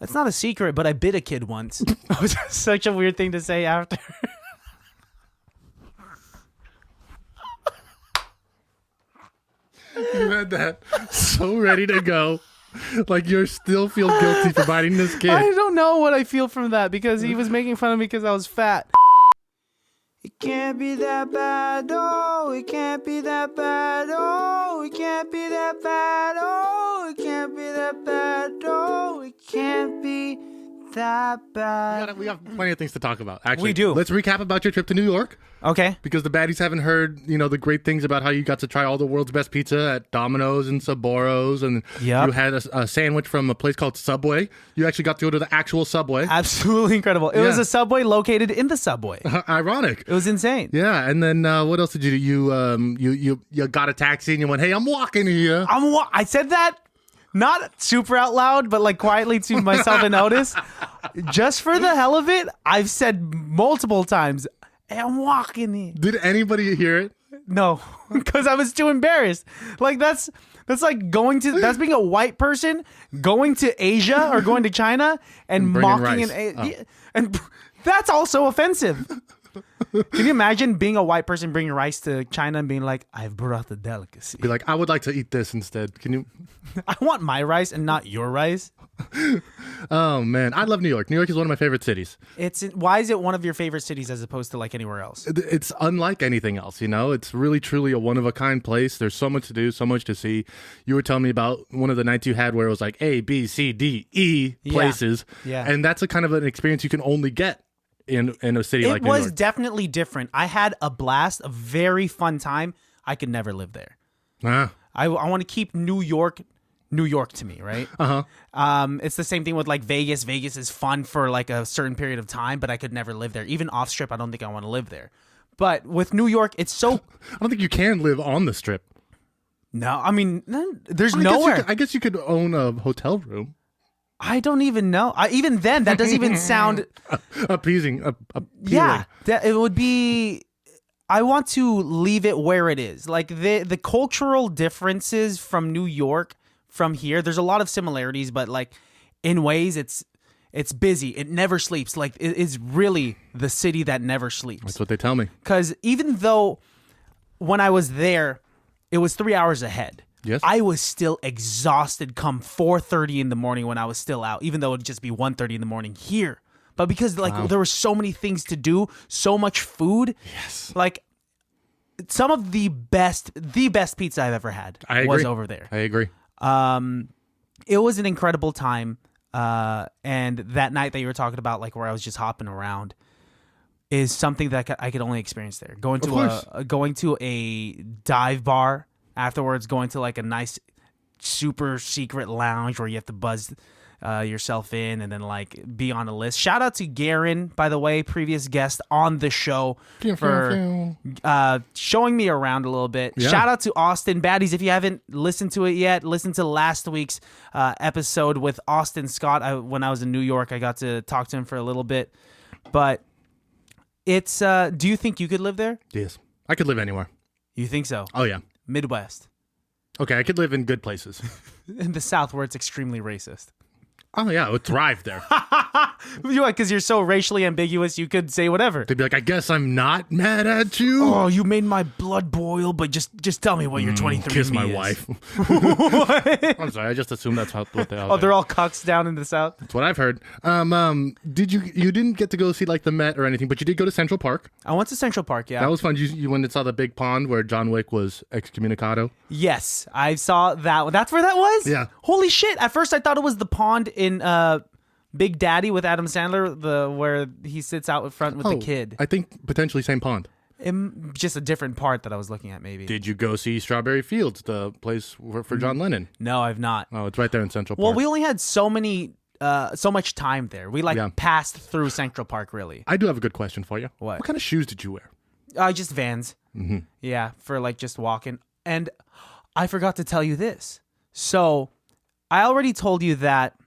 It's not a secret, but I bit a kid once. It was such a weird thing to say after. You had that so ready to go. Like you still feel guilty for biting this kid. I don't know what I feel from that because he was making fun of me because I was fat. It can't be that bad, oh, it can't be that bad, oh, it can't be that bad, oh, it can't be that bad, oh, it can't be that bad. We got plenty of things to talk about. Actually, We do. Let's recap about your trip to New York. Okay. Because the baddies haven't heard, the great things about how you got to try all the world's best pizza at Domino's and Sbarro's, and Yep. you had a sandwich from a place called Subway. You actually got to go to the actual Subway. Absolutely incredible. It was Yeah. a Subway located in the subway. Ironic. It was insane. Yeah, and then what else did you do? You got a taxi and you went, "Hey, I'm walking here." I said that not super out loud, but like quietly to myself and Otis. Just for the hell of it, I've said multiple times, "Hey, I'm walking here." Did anybody hear it? No, because I was too embarrassed. Like that's like that's being a white person going to Asia or going to China and bringing mocking rice. and that's also offensive. Can you imagine being a white person bringing rice to China and being like, "I've brought the delicacy. Be like, "I would like to eat this instead." Can you? I want my rice and not your rice." Oh man, I love New York. New York is one of my favorite cities. Why is it one of your favorite cities as opposed to like anywhere else? It's unlike anything else, It's really, truly a one-of-a-kind place. There's so much to do, so much to see. You were telling me about one of the nights you had where it was like A, B, C, D, E places. Yeah. And that's a kind of an experience you can only get in a city like It New was York. definitely different. I had a blast, a very fun time. I could never live there. I want to keep New York to me, right? It's the same thing with like Vegas. Vegas is fun for like a certain period of time, but I could never live there. Even off strip, I don't think I want to live there. But with New York, it's so. I don't think you can live on the Strip. No, I mean, there's nowhere. I guess you could own a hotel room. I don't even know. Even then, that doesn't even sound appeasing. Yeah, it would be. I want to leave it where it is. Like the cultural differences from New York from here. There's a lot of similarities, but like in ways, it's busy. It never sleeps. Like it is really the city that never sleeps. That's what they tell me. Because even though when I was there, it was 3 hours ahead. Yes. I was still exhausted come 4:30 in the morning when I was still out, even though it would just be 1:30 in the morning here. But because like there were so many things to do, so much food. Yes. Like some of the best pizza I've ever had was over there. I agree. It was an incredible time. And that night that you were talking about, like where I was just hopping around, is something that I could only experience there. Going to a dive bar. Afterwards, going to like a nice, super secret lounge where you have to buzz yourself in and then like be on a list. Shout out to Garen, by the way, previous guest on the show, for showing me around a little bit. Yeah. Shout out to Austin Baddies. If you haven't listened to it yet, listen to last week's episode with Austin Scott. When I was in New York, I got to talk to him for a little bit. But it's, do you think you could live there? Yes. I could live anywhere. You think so? Oh, yeah. Midwest. Okay, I could live in good places. In the South, where it's extremely racist. Oh, yeah, I would thrive there. Because you're so racially ambiguous, you could say whatever. They'd be like, "I guess I'm not mad at you." Oh, you made my blood boil, but just tell me what your 23 Kiss my is. wife. I'm sorry, I just assumed that's what they are. Oh, they're all cucks down in the South? That's what I've heard. Did you didn't get to go see like the Met or anything, but you did go to Central Park. I went to Central Park, yeah. That was fun. You went and saw the big pond where John Wick was excommunicado. Yes, I saw that. That's where that was? Yeah. Holy shit. At first, I thought it was the pond in Big Daddy with Adam Sandler, where he sits out in front with the kid. I think potentially same pond. Just a different part that I was looking at, maybe. Did you go see Strawberry Fields, the place for John Lennon? No, I've not. Oh, it's right there in Central Park. Well, we only had so much time there. We passed through Central Park, really. I do have a good question for you. What kind of shoes did you wear? Just Vans. Mm-hmm. Yeah, for like just walking. And I forgot to tell you this. So I already told you that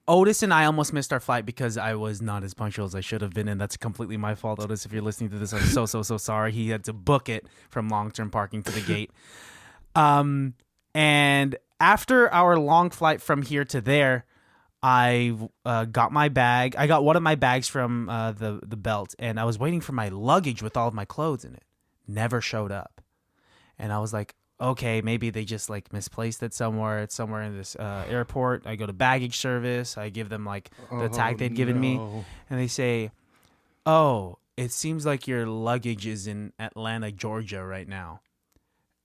Otis and I almost missed our flight because I was not as punctual as I should have been, and that's completely my fault, Otis. If you're listening to this, I'm so sorry. He had to book it from long-term parking to the gate. And after our long flight from here to there, I got my bag. I got one of my bags from the belt, and I was waiting for my luggage with all of my clothes in it. Never showed up. And I was like, okay, maybe they just like misplaced it somewhere. It's somewhere in this airport. I go to baggage service. I give them like the tag they'd given me. And they say, oh, it seems like your luggage is in Atlanta, Georgia right now.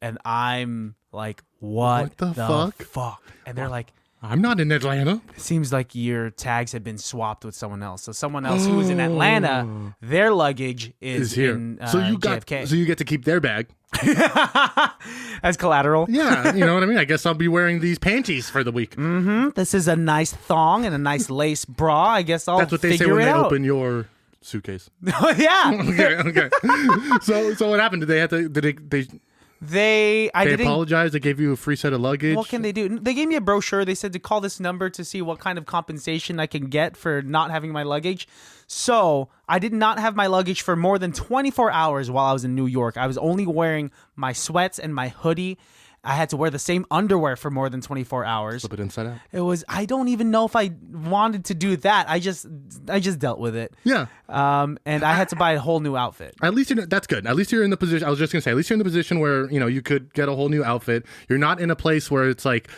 And I'm like, what the fuck? And they're like, I'm not in Atlanta. It seems like your tags have been swapped with someone else. So someone else who was in Atlanta, their luggage is here. In JFK. So you get to keep their bag. As collateral. Yeah, you know what I mean? I guess I'll be wearing these panties for the week. Mm-hmm. This is a nice thong and a nice lace bra. I guess I'll That's what they say when they open your suitcase. Yeah. Okay. So what happened? Did they have to? They apologized. They gave you a free set of luggage. What can they do? They gave me a brochure. They said to call this number to see what kind of compensation I can get for not having my luggage. So I did not have my luggage for more than 24 hours while I was in New York. I was only wearing my sweats and my hoodie. I had to wear the same underwear for more than 24 hours. Flip it inside out. It was, I don't even know if I wanted to do that. I just dealt with it. Yeah. And I had to buy a whole new outfit. At least that's good. At least you're in the position. I was just going to say, at least you're in the position where, you could get a whole new outfit. You're not in a place where it's like,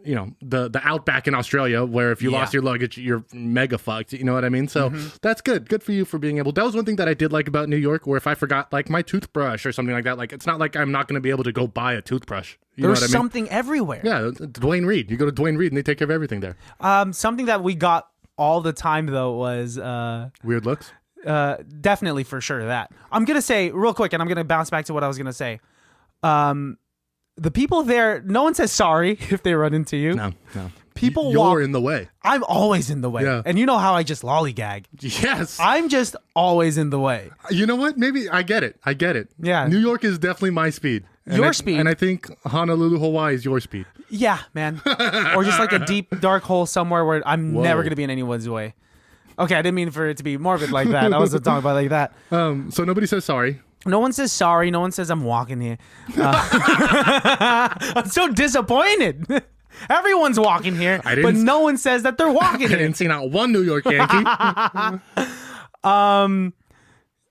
the outback in Australia where if you lost your luggage, you're mega fucked. You know what I mean? So that's good. Good for you for being able. That was one thing that I did like about New York, where if I forgot like my toothbrush or something like that, like it's not like I'm not going to be able to go buy a toothbrush. There's something everywhere. Yeah, Dwayne Reed. You go to Dwayne Reed and they take care of everything there. Something that we got all the time though was weird looks. Definitely for sure that. I'm gonna say real quick, and I'm gonna bounce back to what I was gonna say. The people there, no one says sorry if they run into you. No. People You're in the way. I'm always in the way. Yeah. And you know how I just lollygag. Yes. I'm just always in the way. You know what? Maybe I get it. Yeah. New York is definitely my speed. Your speed. And I think Honolulu, Hawaii is your speed. Yeah, man. Or just like a deep, dark hole somewhere where I'm never going to be in anyone's way. Okay, I didn't mean for it to be morbid like that. I wasn't talking about like that. So nobody says sorry. No one says sorry. No one says I'm walking here. I'm so disappointed. Everyone's walking here, but no one says that they're walking here. I didn't see not one New York Yankee.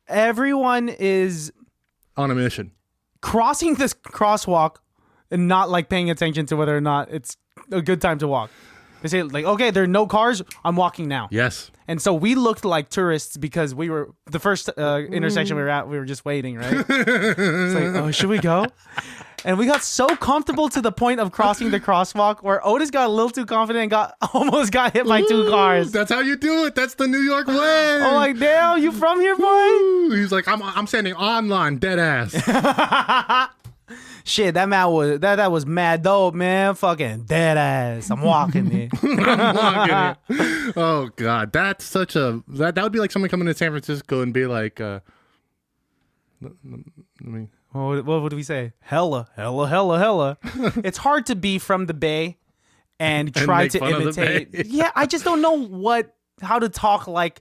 Everyone is on a mission. Crossing this crosswalk and not like paying attention to whether or not it's a good time to walk. They say like, okay, there are no cars. I'm walking now. Yes. And so we looked like tourists because we were the first intersection we were at. We were just waiting, right? It's like, oh, should we go? And we got so comfortable to the point of crossing the crosswalk where Otis got a little too confident and almost got hit by two cars. That's how you do it. That's the New York way. I'm like, damn, you from here, boy? He's like, I'm standing online, dead ass. Shit, that man was that was mad dope, man. Fucking dead ass. I'm walking here. I'm walking here. Oh God, that's such a that would be like someone coming to San Francisco and be like, what would we say? Hella. It's hard to be from the Bay and try to imitate. Yeah, I just don't know how to talk like.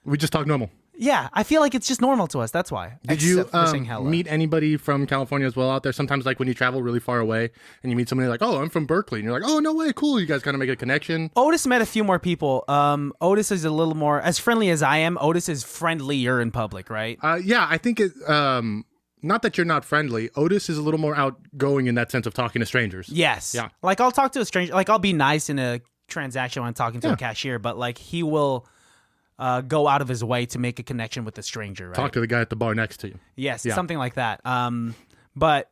We just talk normal. Yeah, I feel like it's just normal to us. That's why. Did you meet anybody from California as well out there? Sometimes, like when you travel really far away and you meet somebody like, "Oh, I'm from Berkeley," and you're like, "Oh, no way, cool." You guys kind of make a connection. Otis met a few more people. Otis is a little more as friendly as I am. Otis is friendlier in public, right? Yeah, I think it. Not that you're not friendly. Otis is a little more outgoing in that sense of talking to strangers. Yes. Yeah. Like I'll talk to a stranger. Like I'll be nice in a transaction when I'm talking to a cashier, but like he will. Go out of his way to make a connection with a stranger, right? Talk to the guy at the bar next to you. Yes, something like that. But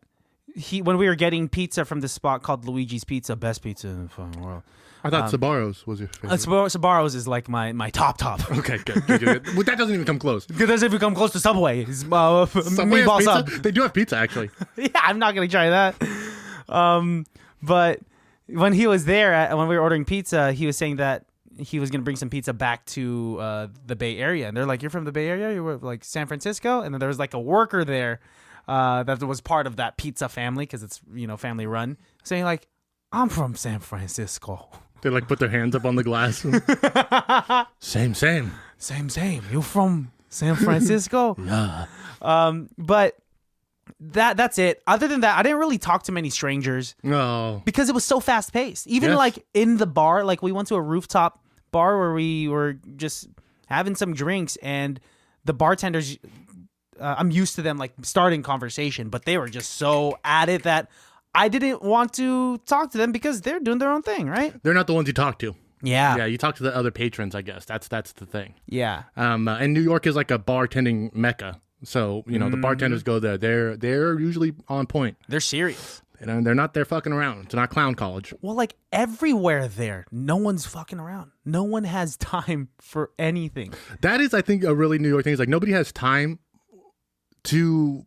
when we were getting pizza from this spot called Luigi's Pizza, best pizza in the fucking world. I thought Sbarro's was your favorite. Sbarro's is like my top. Okay, good. Well, that doesn't even come close. It doesn't even come close to Subway. It's, meatball sub. They do have pizza, actually. Yeah, I'm not going to try that. But when he was there, when we were ordering pizza, he was saying that he was going to bring some pizza back to the Bay Area. And they're like, you're from the Bay Area? You were like San Francisco? And then there was like a worker there that was part of that pizza family because it's, family run. Saying like, I'm from San Francisco. They like put their hands up on the glass. Same. You from San Francisco? Yeah. But That's it. Other than that, I didn't really talk to many strangers. No. Because it was so fast paced. Even like in the bar, like we went to a rooftop bar where we were just having some drinks, and the bartenders, I'm used to them like starting conversation, but they were just so at it that I didn't want to talk to them because they're doing their own thing, right? They're not the ones you talk to. Yeah. Yeah, you talk to the other patrons, I guess. That's the thing. Yeah. And New York is like a bartending mecca. So, the bartenders go there. They're usually on point. They're serious. They're not there fucking around. It's not clown college. Well, like everywhere there, no one's fucking around. No one has time for anything. That is, I think, a really New York thing. Is like nobody has time to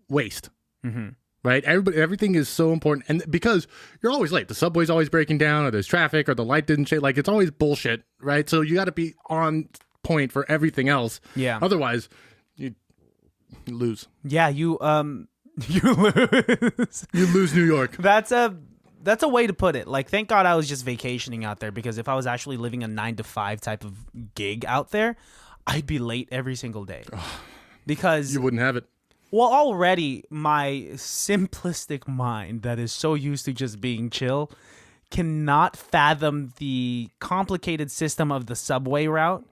waste. Mm-hmm. Right? Everything is so important. And because you're always late. The subway's always breaking down, or there's traffic, or the light didn't change. Like, it's always bullshit, right? So you got to be on point for everything else. Yeah. Otherwise, you lose. Yeah, you lose. You lose New York. That's a way to put it. Like, thank God I was just vacationing out there, because if I was actually living a 9 to 5 type of gig out there, I'd be late every single day. Because you wouldn't have it. Well, already my simplistic mind that is so used to just being chill cannot fathom the complicated system of the subway route,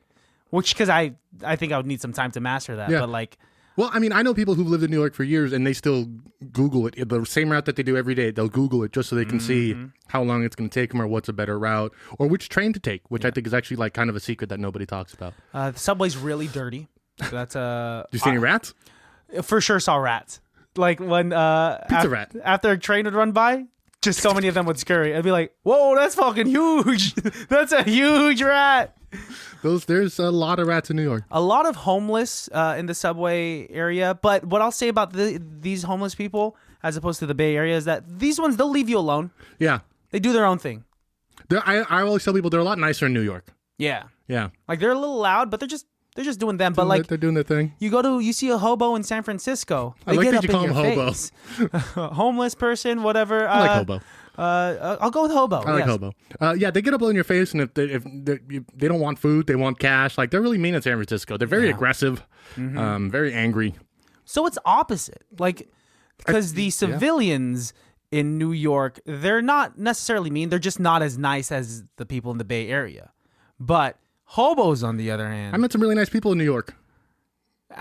because I think I would need some time to master that. Yeah. But like, well, I mean, I know people who've lived in New York for years, and they still Google it. The same route that they do every day, they'll Google it just so they can see how long it's going to take them, or what's a better route, or which train to take, which I think is actually like kind of a secret that nobody talks about. The subway's really dirty. So that's Do you see any rats? For sure saw rats. Like when rat. After a train would run by, just so many of them would scurry. I'd be like, whoa, that's fucking huge. That's a huge rat. There's a lot of rats in New York. A lot of homeless in the subway area. But what I'll say about these homeless people, as opposed to the Bay Area, is that these ones, they'll leave you alone. Yeah. They do their own thing. I always tell people they're a lot nicer in New York. Yeah. Yeah. Like, they're a little loud, but they're just doing them. But like, they're doing their thing. You see a hobo in San Francisco. I like that you call him hobo. Homeless person, whatever. I like hobo. I'll go with hobo. I like hobo. Yeah, they get up in your face, and if they don't want food, they want cash. Like, they're really mean in San Francisco. They're very aggressive, very angry. So it's opposite. Like, because the civilians in New York, they're not necessarily mean. They're just not as nice as the people in the Bay Area. But hobos, on the other hand, I met some really nice people in New York.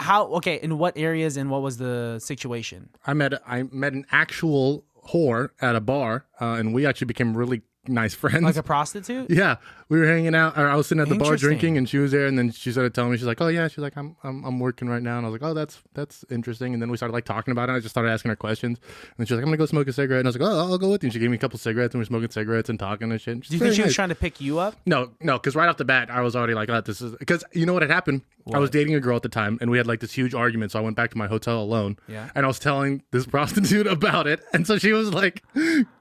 Okay, in what areas, and what was the situation? I met an actual whore at a bar, and we actually became really nice friends. Like a prostitute? Yeah, we were hanging out. Or I was sitting at the bar drinking, and she was there. And then she started telling me, she's like, "Oh yeah," she's like, "I'm working right now." And I was like, "Oh, that's interesting." And then we started like talking about it. I just started asking her questions, and then she was like, "I'm gonna go smoke a cigarette." And I was like, "Oh, I'll go with you." And she gave me a couple cigarettes, and we were smoking cigarettes and talking and shit. Do you think she was trying to pick you up? No, because right off the bat, I was already like, "Oh, this is," because you know what had happened. What? I was dating a girl at the time, and we had like this huge argument. So I went back to my hotel alone. Yeah. And I was telling this prostitute about it, and so she was like,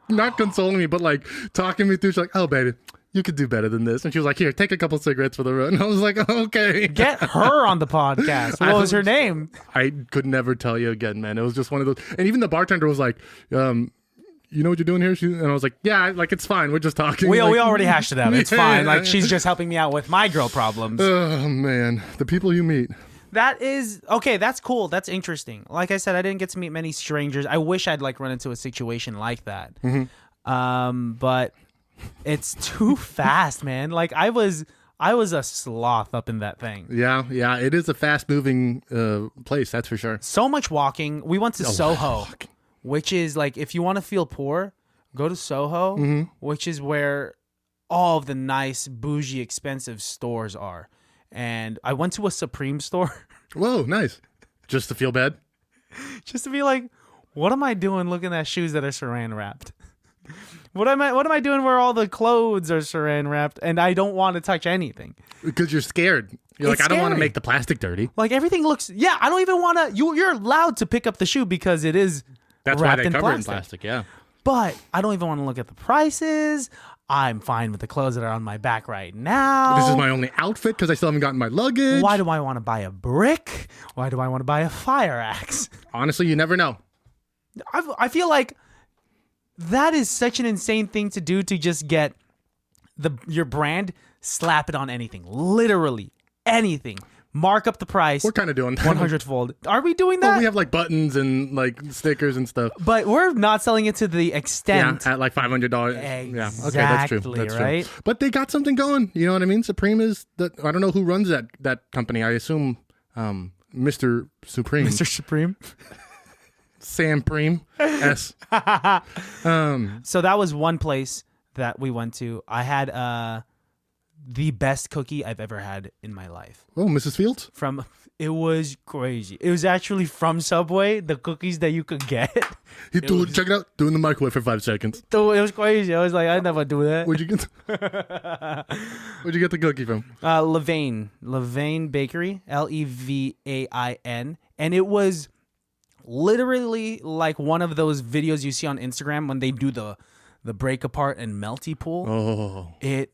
not consoling me, but like talking me through. She's like, "Oh, baby, you could do better than this." And she was like, "Here, take a couple cigarettes for the road." And I was like, "Okay." Get her on the podcast. What was her name? I could never tell you again, man. It was just one of those. And even the bartender was like, "You know what you're doing here?" And I was like, "Yeah, like it's fine. We're just talking." We already hashed it out. It's fine. Like, she's just helping me out with my girl problems. Oh man, the people you meet. That is okay. That's cool. That's interesting. Like I said, I didn't get to meet many strangers. I wish I'd like run into a situation like that. But it's too fast, man. Like I was a sloth up in that thing. Yeah. It is a fast moving place. That's for sure. So much walking. We went to Soho, which is like, if you want to feel poor, go to Soho, which is where all of the nice, bougie, expensive stores are. And I went to a Supreme store. Whoa, nice. Just to feel bad? Just to be like, what am I doing looking at shoes that are saran wrapped? What am I doing where all the clothes are saran wrapped and I don't want to touch anything? Because you're scared. You're like, I don't want to make the plastic dirty. Like, everything looks, I don't even want to, you're allowed to pick up the shoe because it is That's wrapped why they cover it in plastic. plastic, yeah. But I don't even want to look at the prices. I'm fine with the clothes that are on my back right now. This is my only outfit because I still haven't gotten my luggage. Why do I want to buy a brick? Why do I want to buy a fire axe? Honestly, you never know. I feel like that is such an insane thing to do, to just get your brand, slap it on anything. Literally anything. mark up the price. We're kind of doing that. 100-fold. Are we doing that? Well, we have like buttons and like stickers and stuff. But we're not selling it to the extent. Yeah, at like $500. Exactly, yeah, okay, that's true. That's right? true. But they got something going. You know what I mean? Supreme is I don't know who runs that company. I assume Mr. Supreme. Mr. Supreme. Sam Preem. S. So that was one place that we went to. I had the best cookie I've ever had in my life. Oh, Mrs. Fields? It was crazy. It was actually from Subway, the cookies that you could get. Check it out. Do it in the microwave for 5 seconds. It was crazy. I was like, I never do that. Where'd you get the cookie from? Levain Bakery, Levain. And it was literally like one of those videos you see on Instagram when they do the break apart and melty pool. Oh. It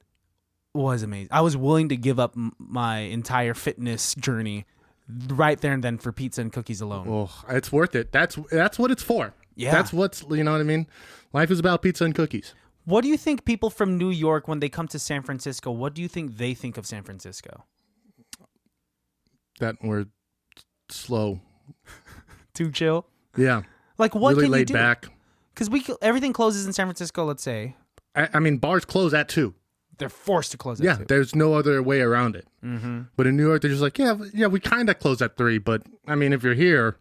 was amazing. I was willing to give up my entire fitness journey right there and then for pizza and cookies alone. Oh, it's worth it. That's what it's for. Yeah. That's what's, you know what I mean? Life is about pizza and cookies. What do you think people from New York, when they come to San Francisco, what do you think they think of San Francisco? That we're slow. Too chill? Yeah. Like, what really can laid you do? back. Because everything closes in San Francisco, let's say. I mean, bars close at 2. They're forced to close at 2. There's no other way around it. Mm-hmm. But in New York, they're just like, yeah, we kind of close at 3. But, I mean, if you're here...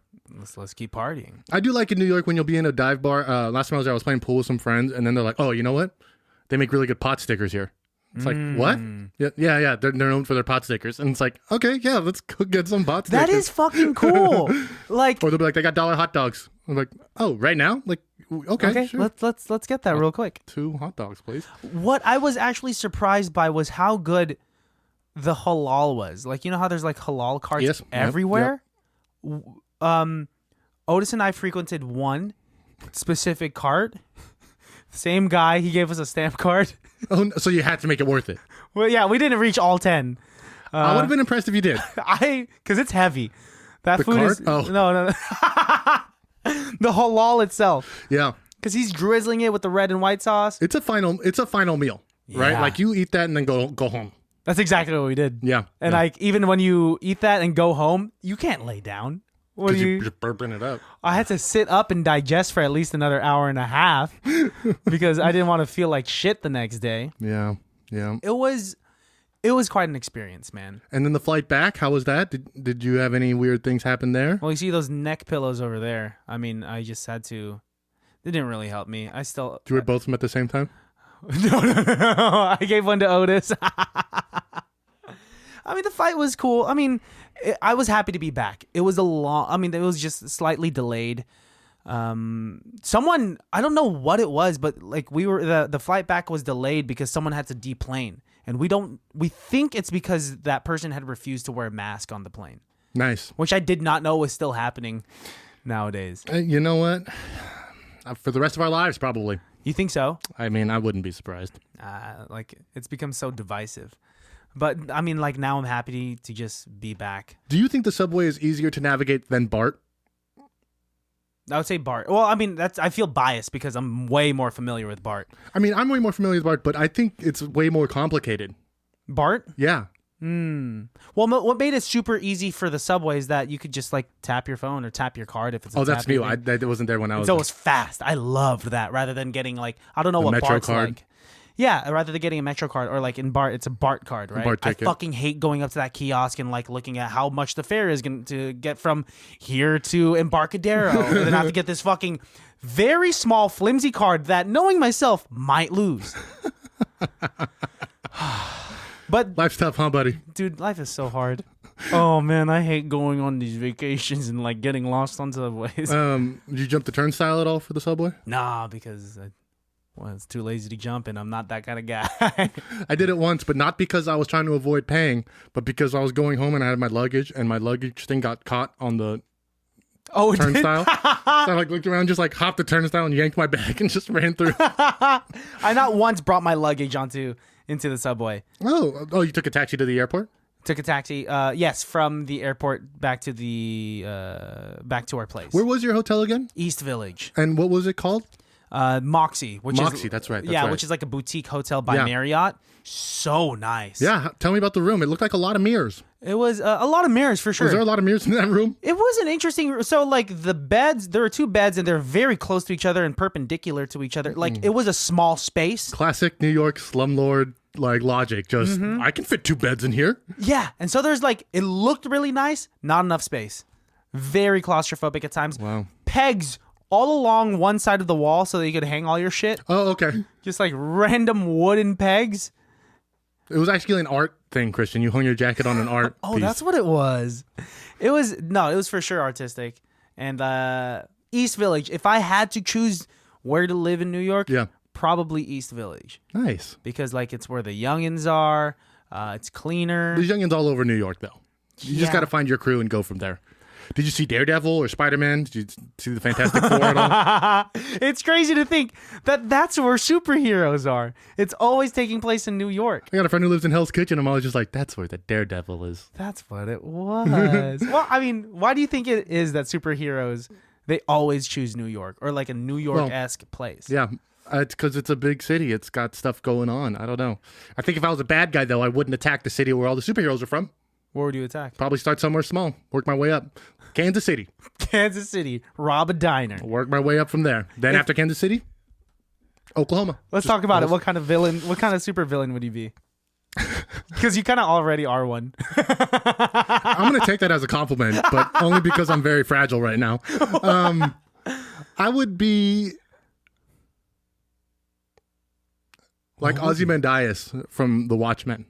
Let's keep partying. I do like in New York when you'll be in a dive bar. Last time I was there, I was playing pool with some friends. And then they're like, oh, you know what? They make really good pot stickers here. It's like, what? Yeah. They're known for their pot stickers. And it's like, okay, yeah, let's go get some pot stickers. That is fucking cool. Like, or they'll be like, they got $1 hot dogs. I'm like, oh, right now? Like, okay, sure. Let's get that real quick. 2 hot dogs, please. What I was actually surprised by was how good the halal was. Like, you know how there's like halal carts everywhere? Yep. Otis and I frequented one specific cart. Same guy. He gave us a stamp card. Oh, so you had to make it worth it. Well, yeah, we didn't reach all 10. I would have been impressed if you did. Because it's heavy. That the food cart? is... Oh. No. The halal itself. Yeah. Because he's drizzling it with the red and white sauce. It's a final meal, right? Yeah. Like you eat that and then go home. That's exactly what we did. Yeah. And like even when you eat that and go home, you can't lay down. What do you're just burping it up. I had to sit up and digest for at least another hour and a half because I didn't want to feel like shit the next day. Yeah. It was quite an experience, man. And then the flight back, how was that? Did you have any weird things happen there? Well, you see those neck pillows over there. I mean, I just had to. They didn't really help me. Did you wear both of them at the same time? No. I gave one to Otis. I mean, the fight was cool. I mean, I was happy to be back. It was it was just slightly delayed. Someone, I don't know what it was, but like the flight back was delayed because someone had to deplane. And we think it's because that person had refused to wear a mask on the plane. Nice. Which I did not know was still happening nowadays. You know what? For the rest of our lives, probably. You think so? I mean, I wouldn't be surprised. Like, it's become so divisive. But, I mean, like, now I'm happy to just be back. Do you think the subway is easier to navigate than BART? I would say BART. Well, I mean, I feel biased because I'm way more familiar with BART. I mean, I'm way more familiar with BART, but I think it's way more complicated. BART? Yeah. Well, what made it super easy for the subway is that you could just like tap your phone or tap your card if it's a that's new. That wasn't there when I was there. So it was fast. I loved that rather than getting like, I don't know what Metro BART's card. like. Yeah, rather than getting a Metro card or like in BART, it's a BART card, right? BART ticket. I fucking hate going up to that kiosk and like looking at how much the fare is going to get from here to Embarcadero. And then I have to get this fucking very small, flimsy card that, knowing myself, might lose. But life's tough, huh, buddy? Dude, life is so hard. Oh man, I hate going on these vacations and like getting lost on subways. Did you jump the turnstile at all for the subway? Nah, because it's too lazy to jump and I'm not that kind of guy. I did it once, but not because I was trying to avoid paying, but because I was going home and I had my luggage and my luggage thing got caught on the turnstile. So I like looked around, just like hopped the turnstile and yanked my bag and just ran through. I not once brought my luggage into the subway. Oh, you took a taxi to the airport? Took a taxi, yes, from the airport back to our place. Where was your hotel again? East Village. And what was it called? Moxie. Moxie, that's right. Which is like a boutique hotel by Marriott. So nice. Yeah, tell me about the room. It looked like a lot of mirrors. It was a lot of mirrors for sure. Was there a lot of mirrors in that room? It was an interesting. So like the beds, there were 2 beds and they're very close to each other and perpendicular to each other. Like it was a small space. Classic New York slumlord like logic. Just I can fit 2 beds in here. Yeah, and so there's like it looked really nice, not enough space. Very claustrophobic at times. Wow. Pegs all along one side of the wall so that you could hang all your shit. Oh, okay. Just like random wooden pegs. It was actually an art thing, Christian. You hung your jacket on an art piece. That's what it was. It was for sure artistic. And East Village, if I had to choose where to live in New York, probably East Village. Nice. Because like it's where the youngins are. It's cleaner. There's youngins all over New York, though. You just got to find your crew and go from there. Did you see Daredevil or Spider-Man? Did you see the Fantastic Four at all? It's crazy to think that that's where superheroes are. It's always taking place in New York. I got a friend who lives in Hell's Kitchen. I'm always just like, that's where the Daredevil is. That's what it was. Well, I mean, why do you think it is that superheroes, they always choose New York or like a New York-esque place? Yeah. It's because it's a big city. It's got stuff going on. I don't know. I think if I was a bad guy, though, I wouldn't attack the city where all the superheroes are from. Where would you attack? Probably start somewhere small. Work my way up. Kansas City. Kansas City. Rob a diner. Work my way up from there. Then after Kansas City, Oklahoma. Let's talk about it. What kind of villain, what kind of super villain would you be? Because you kind of already are one. I'm going to take that as a compliment, but only because I'm very fragile right now. I would be like Ozymandias from The Watchmen.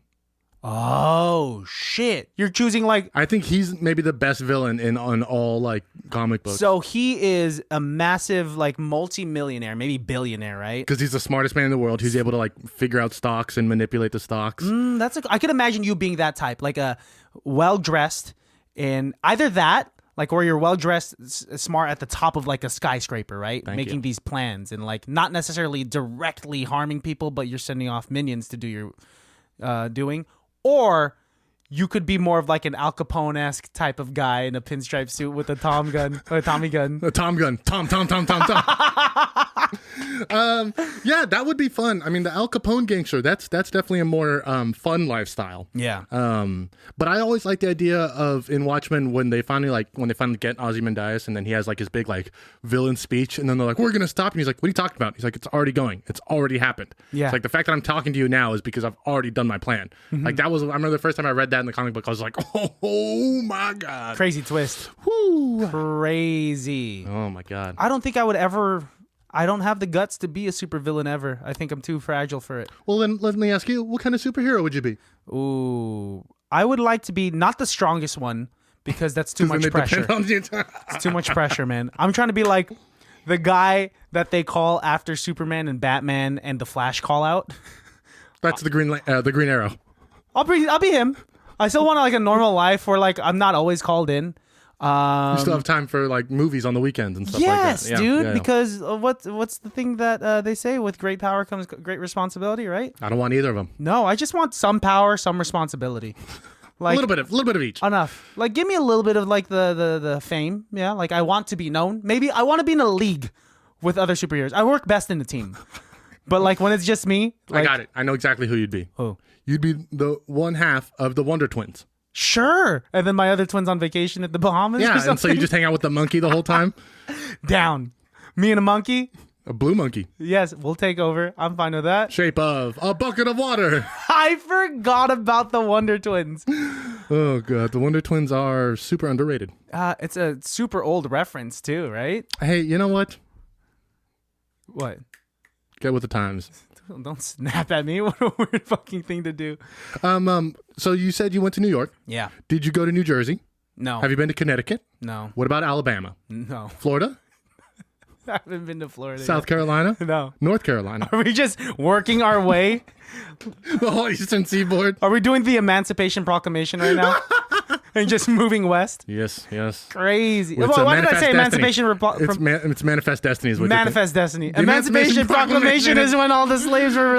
Oh shit! You're choosing like I think he's maybe the best villain on all like comic books. So he is a massive like multi-millionaire, maybe billionaire, right? Because he's the smartest man in the world. He's able to like figure out stocks and manipulate the stocks. I could imagine you being that type, like a well-dressed in either that, like where you're well-dressed, smart at the top of like a skyscraper, right? Making these plans and like not necessarily directly harming people, but you're sending off minions to do your doing. Or you could be more of like an Al Capone-esque type of guy in a pinstripe suit with a Tommy gun. A Tom gun. Tom. Yeah, that would be fun. I mean, the Al Capone gangster, that's definitely a more fun lifestyle. Yeah. But I always like the idea of in Watchmen when they finally get Ozymandias and then he has like his big like villain speech and then they're like, we're gonna stop, and he's like, what are you talking about? He's like, it's already going. It's already happened. Yeah. It's like the fact that I'm talking to you now is because I've already done my plan. Like that was, I remember the first time I read that in the comic book, I was like, oh my God. Crazy twist. Woo. Crazy. Oh my God. I don't think I would ever. I don't have the guts to be a supervillain ever. I think I'm too fragile for it. Well, then let me ask you, what kind of superhero would you be? Ooh, I would like to be not the strongest one because that's too much pressure. It's too much pressure, man. I'm trying to be like the guy that they call after Superman and Batman and the Flash call out. That's the Green Arrow. I'll be him. I still want like a normal life where like I'm not always called in. You still have time for like movies on the weekends and stuff yes, like that. Yes, dude. Because what's the thing that they say? With great power comes great responsibility, right? I don't want either of them. No, I just want some power, some responsibility. Like a little bit of each. Enough. Like give me a little bit of like the fame. Yeah. Like I want to be known. Maybe I want to be in a league with other superheroes. I work best in a team. But like when it's just me, like, I got it. I know exactly who you'd be. Who? You'd be the one half of the Wonder Twins. Sure. And then my other twin's on vacation at the Bahamas. Yeah, or something? and so you just hang out with the monkey the whole time? Down. Me and a monkey? A blue monkey. Yes, we'll take over. I'm fine with that. Shape of a bucket of water. I forgot about the Wonder Twins. Oh, God. The Wonder Twins are super underrated. It's a super old reference, too, right? Hey, you know what? What? Get with the times. Don't snap at me. What a weird fucking thing to do. So you said you went to New York. Yeah. Did you go to New Jersey? No. Have you been to Connecticut? No. What about Alabama? No. Florida? I haven't been to Florida. South Carolina? No. North Carolina? Are we just working our way? The whole Eastern Seaboard? Are we doing the Emancipation Proclamation right now? And just moving west? Yes. Crazy. Why did I say Emancipation? It's Manifest Destiny. Is what Manifest Destiny. Emancipation Proclamation is when all the slaves were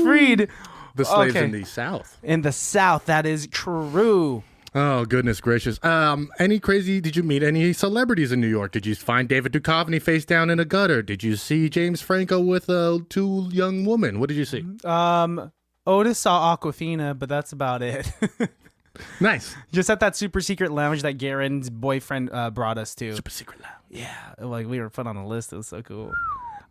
freed. The slaves in the South. In the South, that is true. Oh, goodness gracious. Did you meet any celebrities in New York? Did you find David Duchovny face down in a gutter? Did you see James Franco with two young women? What did you see? Otis saw Aquafina, but that's about it. Nice. Just at that super secret lounge that Garen's boyfriend brought us to. Super secret lounge. Yeah, like we were put on a list. It was so cool.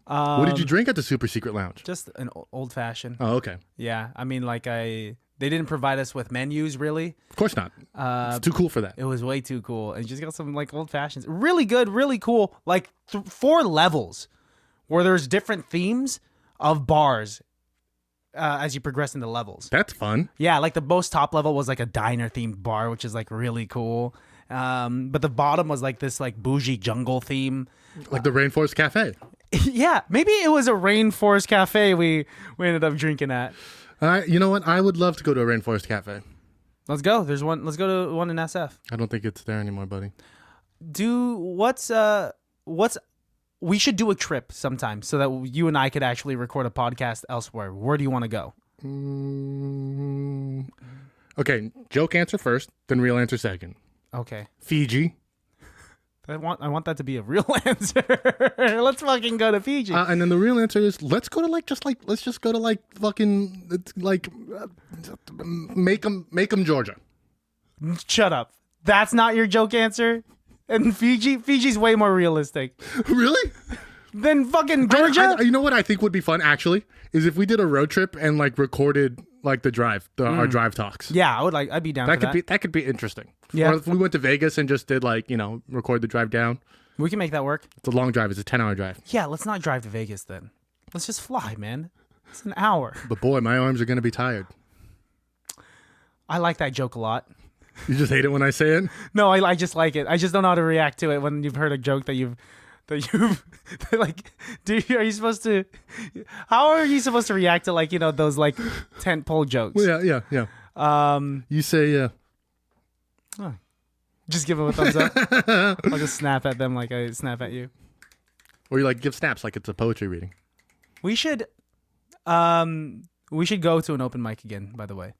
What did you drink at the super secret lounge? Just an old fashioned. Oh, okay. Yeah, I mean, like they didn't provide us with menus really. Of course not. It's too cool for that. It was way too cool, and just got some like old fashions. Really good, really cool. Like 4 levels where there's different themes of bars as you progress into levels. That's fun. Yeah, like the most top level was like a diner themed bar, which is like really cool. But the bottom was like this like bougie jungle theme. Like the Rainforest Cafe. Yeah, maybe it was a rainforest cafe we ended up drinking at. You know what? I would love to go to a Rainforest Cafe. Let's go. There's one. Let's go to one in SF. I don't think it's there anymore, buddy. We should do a trip sometime so that you and I could actually record a podcast elsewhere. Where do you want to go? Okay, joke answer first, then real answer second. Okay. Fiji. I want that to be a real answer. Let's fucking go to Fiji. And then the real answer is let's go to let's just go to fucking Macomb, Georgia. Shut up. That's not your joke answer. And Fiji's way more realistic. Really? Than fucking Georgia? You know what I think would be fun actually is if we did a road trip and recorded the drive, our drive talks. Yeah, I'd be down for that. That could be interesting. Yeah. Or if we went to Vegas and just did record the drive down. We can make that work. It's a long drive. It's a 10-hour drive. Yeah, let's not drive to Vegas then. Let's just fly, man. It's an hour. But boy, my arms are going to be tired. I like that joke a lot. You just hate it when I say it? No, I just like it. I just don't know how to react to it when you've heard a joke that you've like. Are you supposed to? How are you supposed to react to those tent pole jokes? Well, yeah. You say yeah. Oh. Just give them a thumbs up. I'll just snap at them like I snap at you. Or you give snaps like it's a poetry reading. We should go to an open mic again, by the way.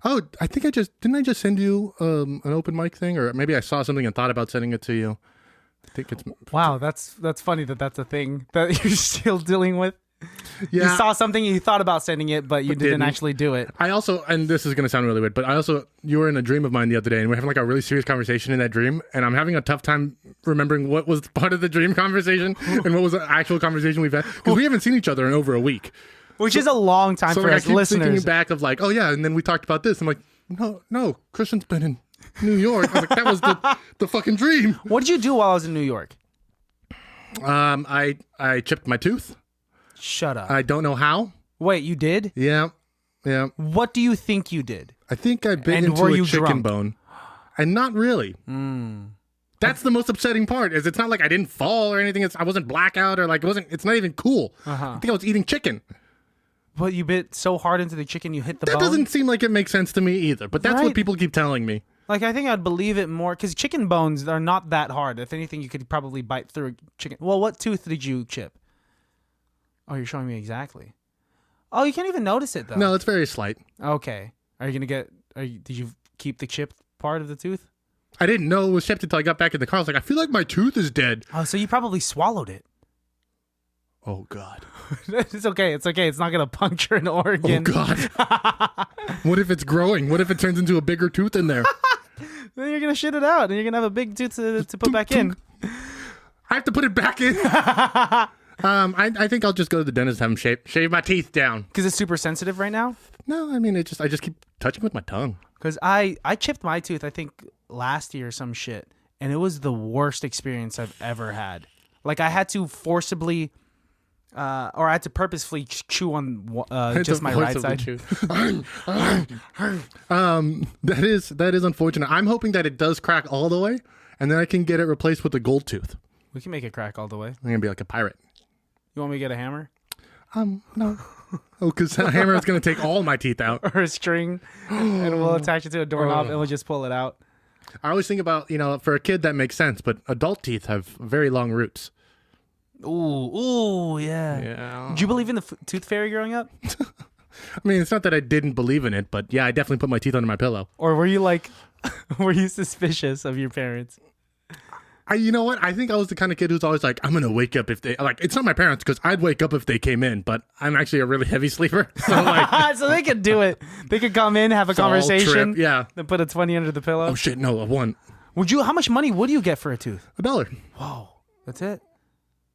Oh, I think didn't I just send you an open mic thing, or maybe I saw something and thought about sending it to you. I think it's wow. That's funny that's a thing that you're still dealing with. Yeah. You saw something and you thought about sending it, but you didn't actually do it. I also, and this is going to sound really weird, but you were in a dream of mine the other day, and we're having a really serious conversation in that dream, and I'm having a tough time remembering what was part of the dream conversation and what was the actual conversation we've had, because we haven't seen each other in over a week. Which is a long time for us listeners. Thinking back of oh yeah, and then we talked about this. I'm like, no, Christian's been in New York. I was like, that was the fucking dream. What did you do while I was in New York? I chipped my tooth. Shut up. I don't know how. Wait, you did? Yeah. What do you think you did? I think I bit into a chicken bone. And not really. That's the most upsetting part. Is it's not like I didn't fall or anything. I wasn't blackout or it's not even cool. I think I was eating chicken. But you bit so hard into the chicken you hit the bone? That doesn't seem like it makes sense to me either. But that's what people keep telling me. I think I'd believe it more because chicken bones are not that hard. If anything, you could probably bite through a chicken. Well, what tooth did you chip? Oh, you're showing me exactly. Oh, you can't even notice it though. No, it's very slight. Okay. Are you gonna did you keep the chipped part of the tooth? I didn't know it was chipped until I got back in the car. I was like, I feel like my tooth is dead. Oh, so you probably swallowed it. Oh God. It's okay. It's okay. It's not gonna puncture an organ. Oh God. What if it's growing? What if it turns into a bigger tooth in there? Then you're gonna shit it out, and you're gonna have a big tooth to put back in. I have to put it back in. I think I'll just go to the dentist and have him shave my teeth down. Because it's super sensitive right now? No, I mean, I just keep touching with my tongue. Because I chipped my tooth, I think, last year or some shit, and it was the worst experience I've ever had. I had to forcibly, or I had to purposefully chew on just my right side. That is unfortunate. I'm hoping that it does crack all the way, and then I can get it replaced with a gold tooth. We can make it crack all the way. I'm gonna be like a pirate. You want me to get a hammer? No. Oh, because a hammer is going to take all my teeth out. Or a string, and we'll attach it to a doorknob, and we'll just pull it out. I always think about, for a kid that makes sense, but adult teeth have very long roots. Ooh, yeah. Did you believe in the tooth fairy growing up? I mean, it's not that I didn't believe in it, but yeah, I definitely put my teeth under my pillow. Or were you were you suspicious of your parents? You know what? I think I was the kind of kid who's always like, I'm gonna wake up if they like. It's not my parents because I'd wake up if they came in, but I'm actually a really heavy sleeper, so like, so they could do it. They could come in, have a conversation, yeah, then put a 20 under the pillow. Oh shit, no, a one. How much money would you get for a tooth? $1. Whoa, that's it.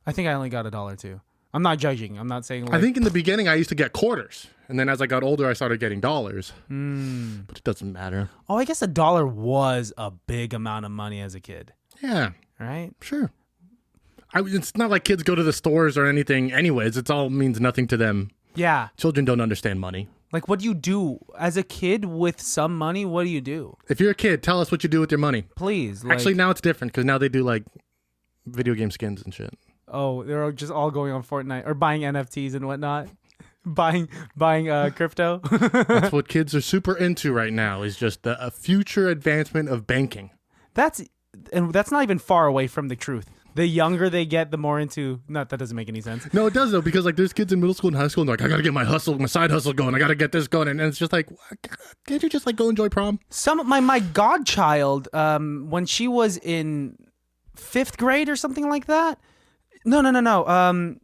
I think I only got $1 too. I'm not judging. I'm not saying. Like, I think in the beginning I used to get quarters, and then as I got older, I started getting dollars. But it doesn't matter. Oh, I guess $1 was a big amount of money as a kid. Yeah. Right? Sure. It's not like kids go to the stores or anything anyways. It all means nothing to them. Yeah. Children don't understand money. Like, what do you do as a kid with some money? What do you do? If you're a kid, tell us what you do with your money. Please. Actually, now it's different because now they do like video game skins and shit. Oh, they're just all going on Fortnite or buying NFTs and whatnot. buying crypto. That's what kids are super into right now, is just a future advancement of banking. That's not even far away from the truth. The younger they get, the more into... That doesn't make any sense. No, it does, though, because like there's kids in middle school and high school and they're like, I gotta get my side hustle going. I gotta get this going. And it's just like, can't you just like go enjoy prom? My godchild, when she was in 5th grade or something like that... No.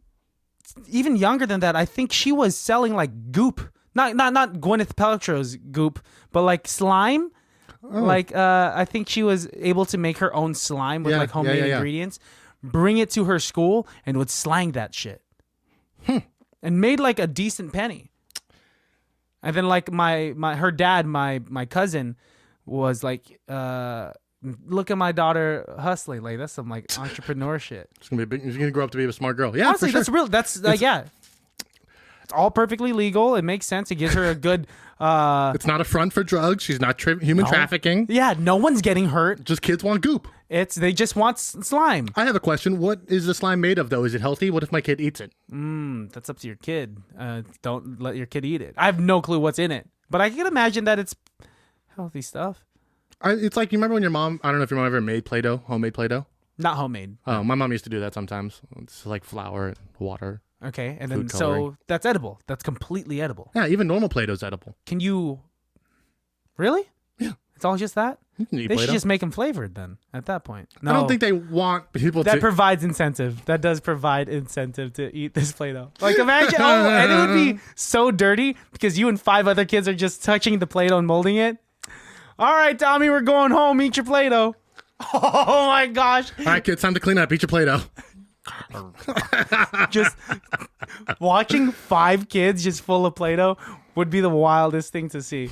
Even younger than that, I think she was selling like goop. Not Gwyneth Paltrow's goop, but like slime. Oh. Like I think she was able to make her own slime with like homemade ingredients, bring it to her school, and would slang that shit. And made like a decent penny. And then like her dad, my cousin, was like, look at my daughter hustling. Like, that's some like entrepreneur shit. She's gonna grow up to be a smart girl. Yeah, honestly, for sure. That's real. That's yeah. It's all perfectly legal. It makes sense. It gives her a good. It's not a front for drugs. She's not human trafficking. Yeah, no one's getting hurt. Just kids want goop. They just want slime. I have a question. What is the slime made of, though? Is it healthy? What if my kid eats it? That's up to your kid. Don't let your kid eat it. I have no clue what's in it, but I can imagine that it's healthy stuff. It's like, you remember when your mom, I don't know if your mom ever made Play-Doh, homemade Play-Doh? Not homemade. Oh, my mom used to do that sometimes. It's like flour and water. Okay, and then so that's edible. That's completely edible. Yeah, even normal Play-Doh's edible. Can you... Really? Yeah. It's all just that? You can eat They Play-Doh. should just make them flavored then, at that point. No. I don't think they want people to... That provides incentive. That does provide incentive to eat this Play-Doh. Like, imagine... and it would be so dirty because you and 5 other kids are just touching the Play-Doh and molding it. All right, Tommy, we're going home. Eat your Play-Doh. Oh, my gosh. All right, kids, time to clean up. Eat your Play-Doh. Just watching 5 kids just full of Play-Doh would be the wildest thing to see.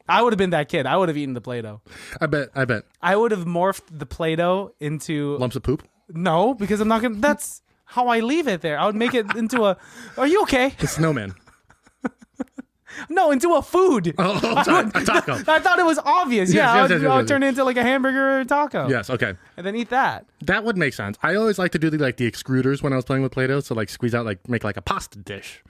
I would have been that kid. I would have eaten the Play-Doh. I bet. I would have morphed the Play-Doh into... Lumps of poop? No, because I'm not going to... That's how I leave it there. I would make it into a... Are you okay? The snowman. No, into a food. Oh, sorry. A taco. I thought it was obvious. Yes, I yes, would turn it into like a hamburger or a taco. Yes, okay. And then eat that. That would make sense. I always like to do the extruders when I was playing with Play-Doh. So like squeeze out, make like a pasta dish.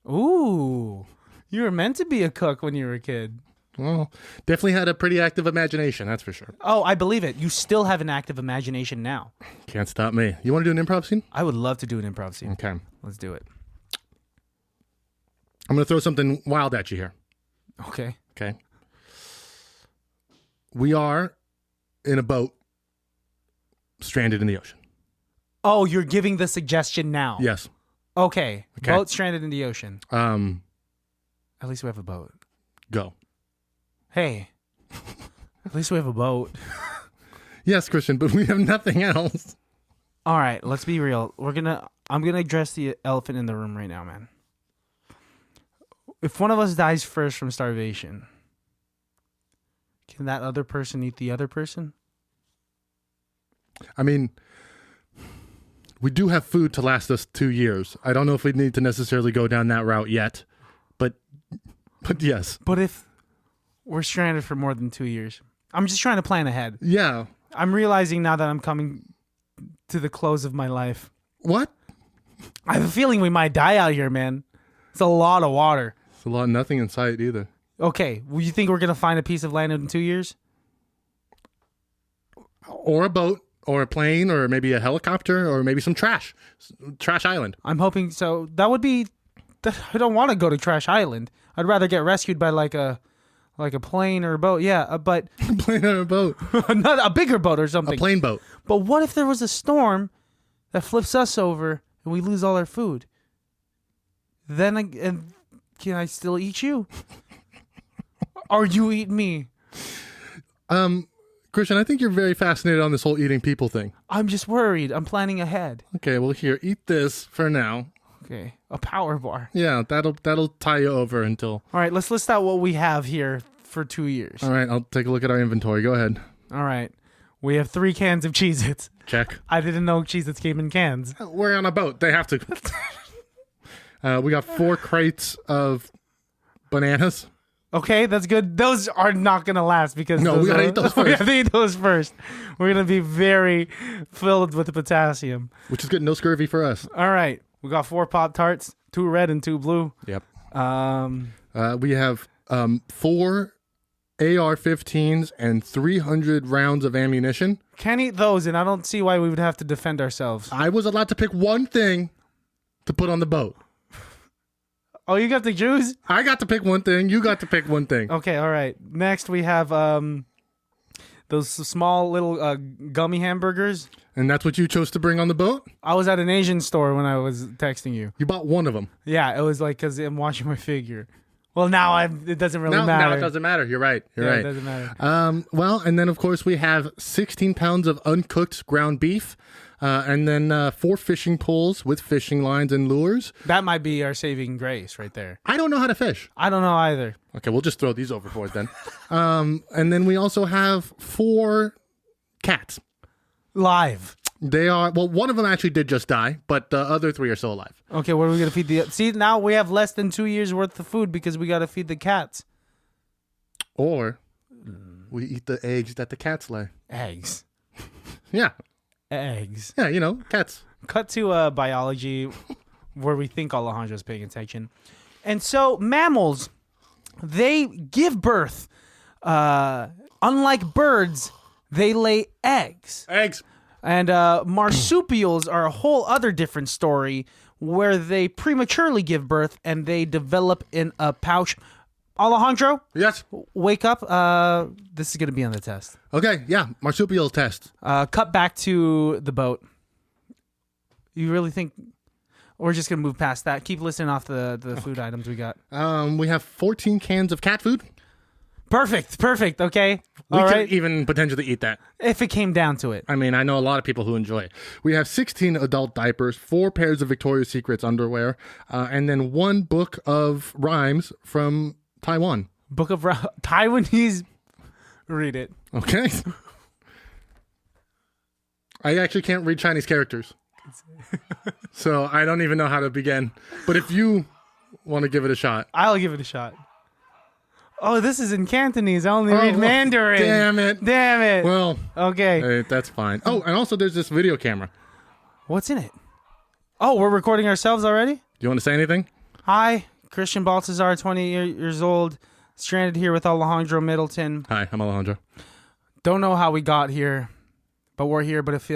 Ooh. You were meant to be a cook when you were a kid. Well, definitely had a pretty active imagination, that's for sure. Oh, I believe it. You still have an active imagination now. Can't stop me. You want to do an improv scene? I would love to do an improv scene. Okay. Let's do it. I'm going to throw something wild at you here. Okay. Okay. We are in a boat stranded in the ocean. Oh, you're giving the suggestion now. Yes. Okay. Boat stranded in the ocean. At least we have a boat. Go. Hey. At least we have a boat. Yes, Christian, but we have nothing else. All right, let's be real. I'm going to address the elephant in the room right now, man. If one of us dies first from starvation, can that other person eat the other person? I mean, we do have food to last us 2 years. I don't know if we need to necessarily go down that route yet, but yes. But if we're stranded for more than 2 years, I'm just trying to plan ahead. Yeah. I'm realizing now that I'm coming to the close of my life. What? I have a feeling we might die out here, man. It's a lot of water. It's a lot of nothing in sight either. Okay, well, you think we're going to find a piece of land in 2 years? Or a boat, or a plane, or maybe a helicopter, or maybe some trash. Trash Island. I'm hoping so. That would be... I don't want to go to Trash Island. I'd rather get rescued by like a like a plane or a boat. Yeah, but Plane on a boat. not a bigger boat or something. A plane boat. But what if there was a storm that flips us over and we lose all our food? Then and can I still eat you? Or you eat me? Christian, I think you're very fascinated on this whole eating people thing. I'm just worried. I'm planning ahead. Okay, well here, eat this for now. Okay, a power bar. Yeah, that'll tie you over until. All right, let's list out what we have here for 2 years. All right, I'll take a look at our inventory. Go ahead. All right, we have 3 cans of Cheez-Its. Check. I didn't know Cheez-Its came in cans. We're on a boat. They have to. We got 4 crates of bananas. Okay, that's good. Those are not going to last because No, we gotta eat those first. We gotta eat those first. We're going to be very filled with the potassium. Which is good. No scurvy for us. All right, we got 4 Pop-Tarts, 2 red and 2 blue. Yep. Um, We have 4 AR-15s and 300 rounds of ammunition. Can't eat those, and I don't see why we would have to defend ourselves. I was allowed to pick one thing to put on the boat. Oh, you got the juice? I got to pick one thing. You got to pick one thing. Okay, all right. Next, we have those small little gummy hamburgers. And that's what you chose to bring on the boat? I was at an Asian store when I was texting you. You bought one of them. Yeah, it was like because I'm watching my figure. Well, now it doesn't really matter. No, it doesn't matter. You're right. You're right. It doesn't matter. Well, and then, of course, we have 16 pounds of uncooked ground beef. And then 4 fishing poles with fishing lines and lures. That might be our saving grace right there. I don't know how to fish. I don't know either. Okay, we'll just throw these overboard then. And then we also have 4 cats. Live. They are, well, one of them actually did just die, but the other 3 are still alive. Okay, what are we going to feed the... See, now we have less than 2 years worth of food because we got to feed the cats. Or we eat the eggs that the cats lay. Eggs. Yeah. Eggs. Yeah, you know, cats. Cut to biology where we think Alejandro's paying attention. And so mammals, they give birth. Unlike birds, they lay eggs. Eggs. And marsupials are a whole other different story where they prematurely give birth and they develop in a pouch. Alejandro? Yes. Wake up. This is going to be on the test. Okay, yeah, marsupial test. Cut back to the boat. You really think we're just going to move past that? Keep listing off the food items we got. We have 14 cans of cat food. Perfect. Okay. We All could right. even potentially eat that. If it came down to it. I mean, I know a lot of people who enjoy it. We have 16 adult diapers, 4 pairs of Victoria's Secrets underwear, and then 1 book of rhymes from Taiwan. Book of Taiwanese. Read it. Okay. I actually can't read Chinese characters. So I don't even know how to begin. But if you want to give it a shot. I'll give it a shot. Oh, this is in Cantonese. I only read Mandarin. Damn it. Well, okay. That's fine. Oh, and also there's this video camera. What's in it? Oh, we're recording ourselves already? Do you want to say anything? Hi, Christian Baltazar, 20 years old, stranded here with Alejandro Middleton. Hi, I'm Alejandro. Don't know how we got here, but we're here. But if,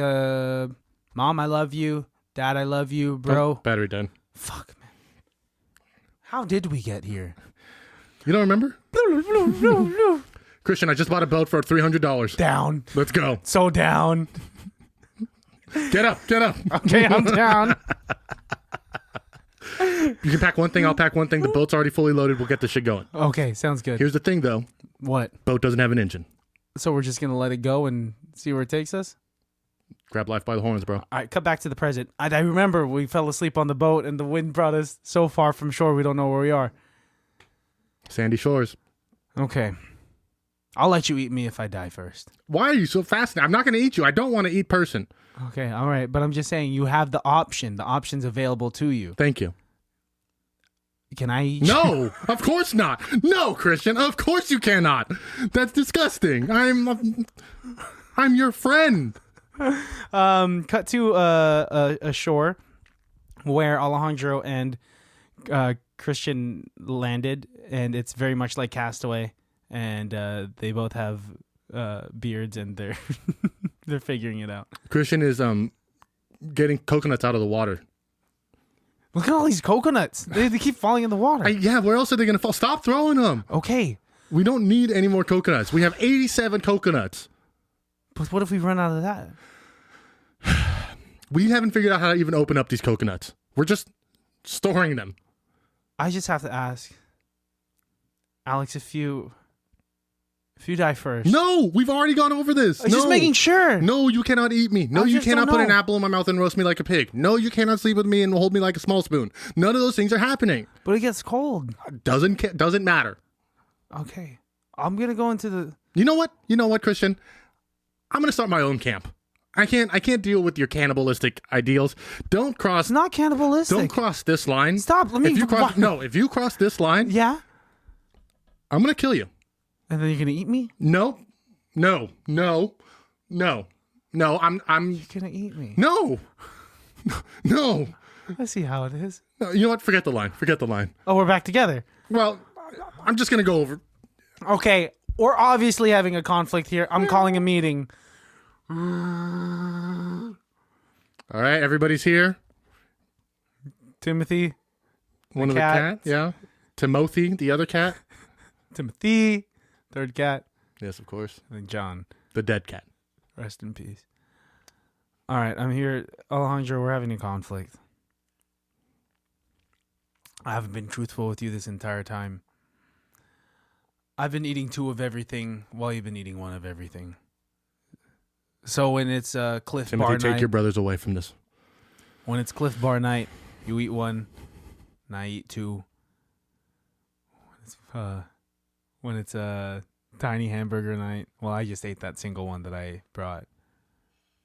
Mom, I love you. Dad, I love you, bro. Oh, battery dead. Fuck, man. How did we get here? You don't remember? Christian, I just bought a boat for $300. Down. Let's go. So down. Get up. Okay, I'm down. You can pack one thing, I'll pack one thing. The boat's already fully loaded. We'll get this shit going. Okay, sounds good. Here's the thing, though. What? Boat doesn't have an engine. So we're just going to let it go and see where it takes us? Grab life by the horns, bro. All right, cut back to the present. I remember we fell asleep on the boat and the wind brought us so far from shore we don't know where we are. Sandy shores. Okay. I'll let you eat me if I die first. Why are you so fascinated? I'm not going to eat you. I don't want to eat person. Okay, all right. But I'm just saying you have the option. The option's available to you. Thank you. Can I eat you? No, of course not. No, Christian, of course you cannot. That's disgusting. I'm your friend. Cut to a shore where Alejandro and Christian landed, and it's very much like Castaway, and they both have beards, and they're they're figuring it out. Christian is getting coconuts out of the water. Look at all these coconuts. They keep falling in the water. Yeah, where else are they going to fall? Stop throwing them. Okay. We don't need any more coconuts. We have 87 coconuts. But what if we run out of that? We haven't figured out how to even open up these coconuts. We're just storing them. I just have to ask, Alex, if you die first. No, we've already gone over this. I'm just making sure. No, you cannot eat me. No, you cannot put an apple in my mouth and roast me like a pig. No, you cannot sleep with me and hold me like a small spoon. None of those things are happening. But it gets cold. Doesn't matter. Okay. I'm going to go into the... You know what, Christian? I'm going to start my own camp. I can't deal with your cannibalistic ideals. Don't cross... It's not cannibalistic. Don't cross this line. Stop. If you cross this line... Yeah? I'm going to kill you. And then you're going to eat me? No. I'm... You're going to eat me? No. No. I see how it is. No, you know what? Forget the line. Oh, we're back together. Well, I'm just going to go over... Okay. We're obviously having a conflict here. I'm calling a meeting. All right, everybody's here. Timothy. One of the cats. Yeah. Timothy, the other cat. Timothy. Third cat. Yes, of course. And then John. The dead cat. Rest in peace. All right, I'm here. Alejandro, we're having a conflict. I haven't been truthful with you this entire time. I've been eating 2 of everything while you've been eating 1 of everything. So when it's Cliff Timothy, Bar night... take your brothers away from this. When it's Cliff Bar night, you eat 1, and I eat 2. When it's Tiny Hamburger night, well, I just ate that single one that I brought.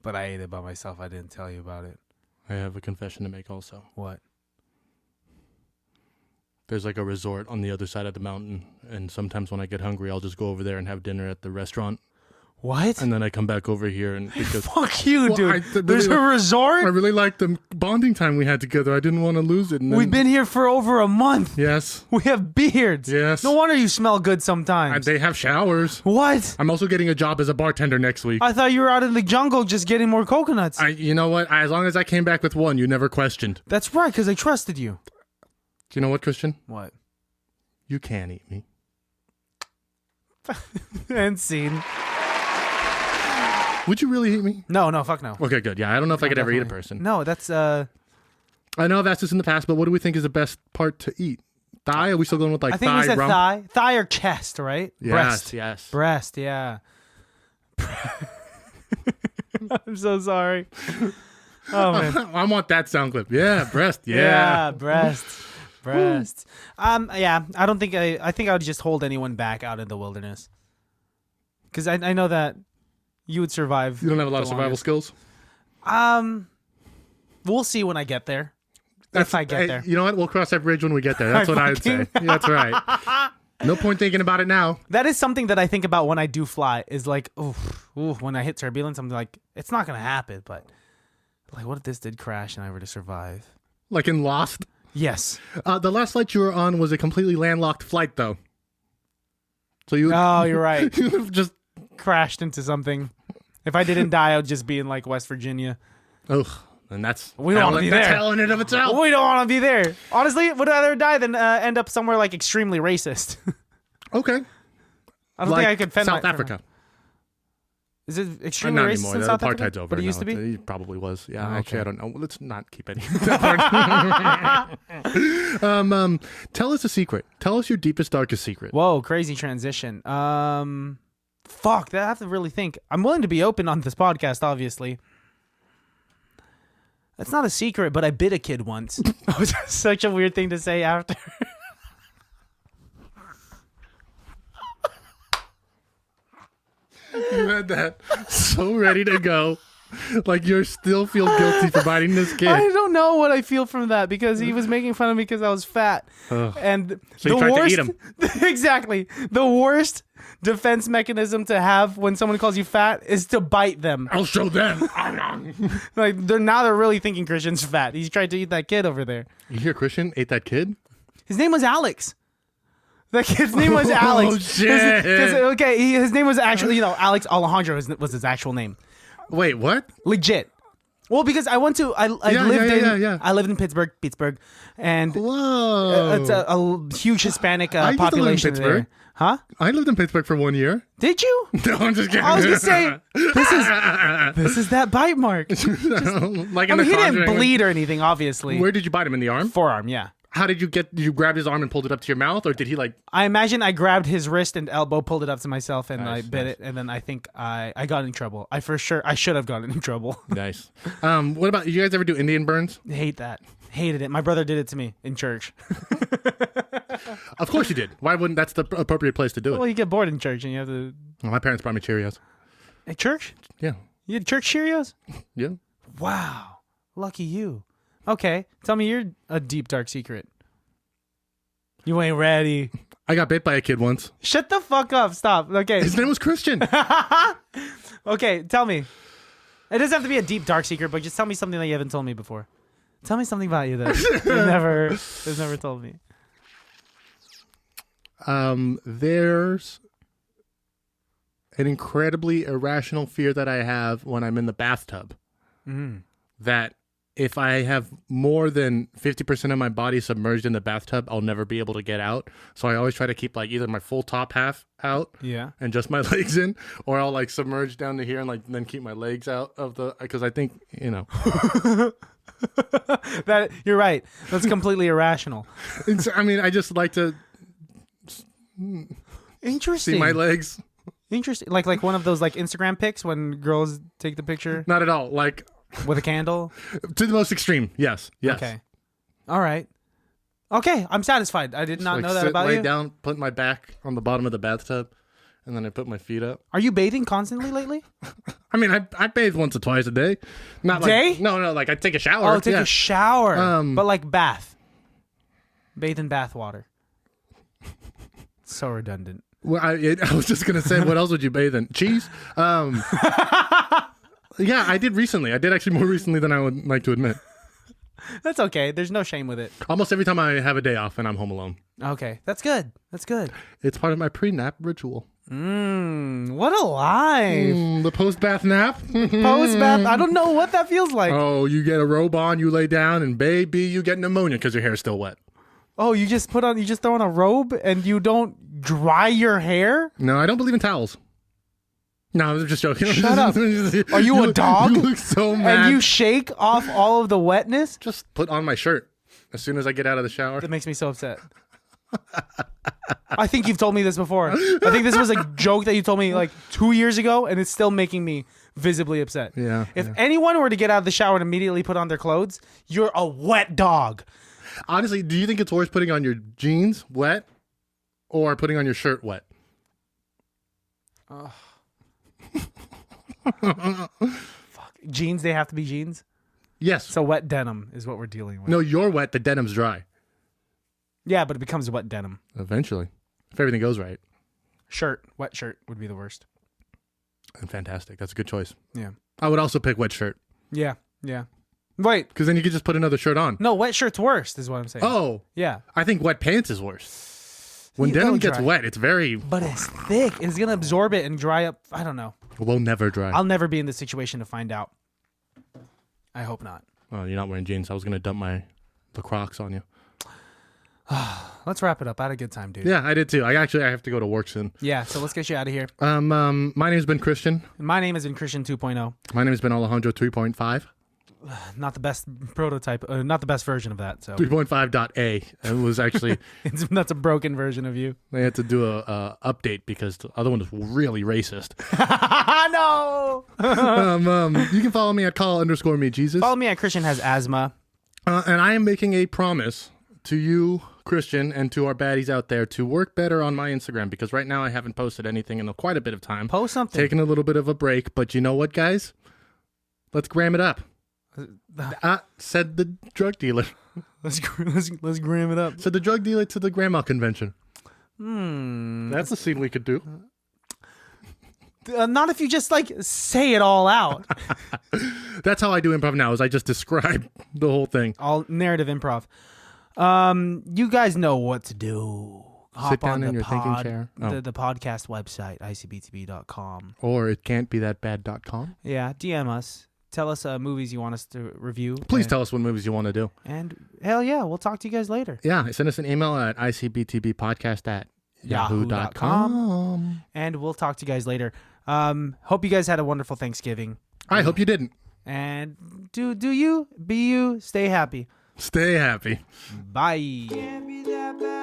But I ate it by myself. I didn't tell you about it. I have a confession to make also. What? There's like a resort on the other side of the mountain, and sometimes when I get hungry, I'll just go over there and have dinner at the restaurant. What? And then I come back over here and because fuck you, dude. There's a resort? I really liked the bonding time we had together. I didn't want to lose it. We've been here for over a month. Yes. We have beards. Yes. No wonder you smell good sometimes. They have showers. What? I'm also getting a job as a bartender next week. I thought you were out in the jungle just getting more coconuts. You know what? As long as I came back with 1, you never questioned. That's right, because I trusted you. Do you know what, Christian? What? You can eat me. And scene. Would you really eat me? No, fuck no. Okay, good. Yeah, I don't know if I could ever eat a person. No, that's I know I've asked this in the past, but what do we think is the best part to eat? Thigh? Are we still going with like I think thigh, we said rump? thigh or chest, right? Yes, yes. Breast, yeah. I'm so sorry. Oh man. I want that sound clip. Yeah, breast. Yeah, yeah, breast. Yeah, I don't think I think I would just hold anyone back out in the wilderness. Because I know that you would survive. You don't have a lot of survival skills? We'll see when I get there. If I get there. You know what? We'll cross that bridge when we get there. That's what I'd say. Yeah, that's right. No point thinking about it now. That is something that I think about when I do fly. Is like, when I hit turbulence, I'm like, it's not going to happen. But like, what if this did crash and I were to survive? Like in Lost? Yes. The last flight you were on was a completely landlocked flight, though. So you. Oh, you're right. You just crashed into something. If I didn't die, I would just be in like West Virginia. Ugh. And that's we don't want to be there. That's hell in and of itself. We don't want to be there. Honestly, would rather die than end up somewhere like extremely racist. Okay. I don't think I could fend South Africa. Is it extremely racist anymore. in The South apartheid's Africa? over. But it used to be? It probably was. Yeah, Oh, actually, okay. I don't know. Let's not keep any. Tell us a secret. Tell us your deepest, darkest secret. Whoa, crazy transition. Fuck, that I have to really think. I'm willing to be open on this podcast, obviously. That's not a secret, but I bit a kid once. It was such a weird thing to say after. You had that so ready to go. Like you still feel guilty for biting this kid. I don't know what I feel from that because he was making fun of me because I was fat. And so you tried to eat him. Exactly. The worst defense mechanism to have when someone calls you fat is to bite them. I'll show them. Like they're really thinking Christian's fat. He's tried to eat that kid over there. You hear Christian ate that kid? His name was Alex. That kid's name was Alex. Oh shit! His name was actually, Alex Alejandro was his actual name. Wait, what? Legit. Well, because I lived in Pittsburgh, and whoa, it's a huge Hispanic I used to live in population Pittsburgh. there. Huh? I lived in Pittsburgh for 1 year. Did you? No, I'm just kidding. I was gonna say this is that bite mark. Like in I mean, The he didn't Conjuring. bleed or anything, obviously. Where did you bite him, in the arm? Forearm, yeah. How did you get? Did you grab his arm and pulled it up to your mouth, or did he like? I imagine I grabbed his wrist and elbow, pulled it up to myself, and Nice, I bit it, and then I think I got in trouble. I should have gotten in trouble. Nice. What about you guys? Ever do Indian burns? Hate that. Hated it. My brother did it to me in church. Of course you did. Why wouldn't? That's the appropriate place to do it. Well, you get bored in church, and you have to. Well, my parents brought me Cheerios. At church? Yeah. You had church Cheerios? Yeah. Wow. Lucky you. Okay. Tell me your a deep, dark secret. You ain't ready. I got bit by a kid once. Shut the fuck up. Stop. Okay. His name was Christian. Okay, tell me. It doesn't have to be a deep, dark secret, but just tell me something that you haven't told me before. Tell me something about you that you've never told me. There's an incredibly irrational fear that I have when I'm in the bathtub. That if I have more than 50% of my body submerged in the bathtub, I'll never be able to get out. So I always try to keep like either my full top half out, and just my legs in, or I'll like submerge down to here and like then keep my legs out of the, because I think, you know. That you're right. That's completely irrational. I mean, I just like to Interesting. see my legs. Interesting. Like one of those like Instagram pics when girls take the picture Not at all. Like with a candle. to the most extreme. Yes. Yes. Okay. All right. Okay, I'm satisfied. I did not Like know that sit, about lay you. down, put my back on the bottom of the bathtub, and then I put my feet up. Are you bathing constantly lately? I mean, I bathe once or twice a day. Not Day? like no, like I take a shower. Oh, take yeah. a shower. Um, But like bath. Bathe in bath water. So redundant. Well, I was just gonna say, what else would you bathe in? Cheese. Yeah, I did recently. I did actually more recently than I would like to admit. That's okay. There's no shame with it. Almost every time I have a day off and I'm home alone. Okay, that's good. That's good. It's part of my pre-nap ritual. What a life. The post-bath nap. Post bath. I don't know what that feels like. Oh, you get a robe on, you lay down, and baby, you get pneumonia because your hair's still wet. Oh, you just throw on a robe and you don't dry your hair? No, I don't believe in towels. No, I'm just joking. Shut up. Are you a dog? You look so mad. And you shake off all of the wetness? Just put on my shirt as soon as I get out of the shower. That makes me so upset. I think you've told me this before. I think this was a joke that you told me like 2 years ago, and it's still making me visibly upset. Yeah. If anyone were to get out of the shower and immediately put on their clothes, you're a wet dog. Honestly, do you think it's worse putting on your jeans wet or putting on your shirt wet? Fuck. Jeans, they have to be jeans? Yes. So wet denim is what we're dealing with. No, you're wet. The denim's dry. Yeah, but it becomes wet denim. Eventually. If everything goes right. Wet shirt would be the worst. And fantastic. That's a good choice. Yeah. I would also pick wet shirt. Yeah. Yeah. Wait. Because then you could just put another shirt on. No, wet shirt's worst is what I'm saying. Oh. Yeah. I think wet pants is worse. When You denim don't gets dry. wet, it's very... But it's thick. It's going to absorb it and dry up. I don't know. Will never dry. I'll never be in this situation to find out. I hope not. Oh, you're not wearing jeans. I was going to dump the Crocs on you. Let's wrap it up. I had a good time, dude. Yeah, I did too. I have to go to work soon. Yeah, so let's get you out of here. My name's been Christian. My name has been Christian 2.0. My name's been Alejandro 3.5. Not the best prototype, not the best version of that. So 3.5.A. It was actually that's a broken version of you. they had to do a update because the other one was really racist. No. You can follow me at call_me_Jesus. Follow me at Christian Has Asthma. And I am making a promise to you, Christian, and to our baddies out there to work better on my Instagram because right now I haven't posted anything in quite a bit of time. Post something. Taking a little bit of a break, but you know what, guys? Let's gram it up. Said the drug dealer. Let's gram it up. Said the drug dealer to the grandma convention. That's a scene we could do. Not if you just like say it all out. That's how I do improv now. Is I just describe the whole thing. All narrative improv. You guys know what to do. Sit down in your thinking chair. The podcast website, ICBTB.com. Or it can't be that bad.com. Yeah, DM us. Tell us movies you want us to review. Please tell us what movies you want to do. And hell yeah, we'll talk to you guys later. Yeah, send us an email at ICBTBpodcast at yahoo.com. And we'll talk to you guys later. Hope you guys had a wonderful Thanksgiving. I hope you didn't. And do you, be you, stay happy. Stay happy. Bye.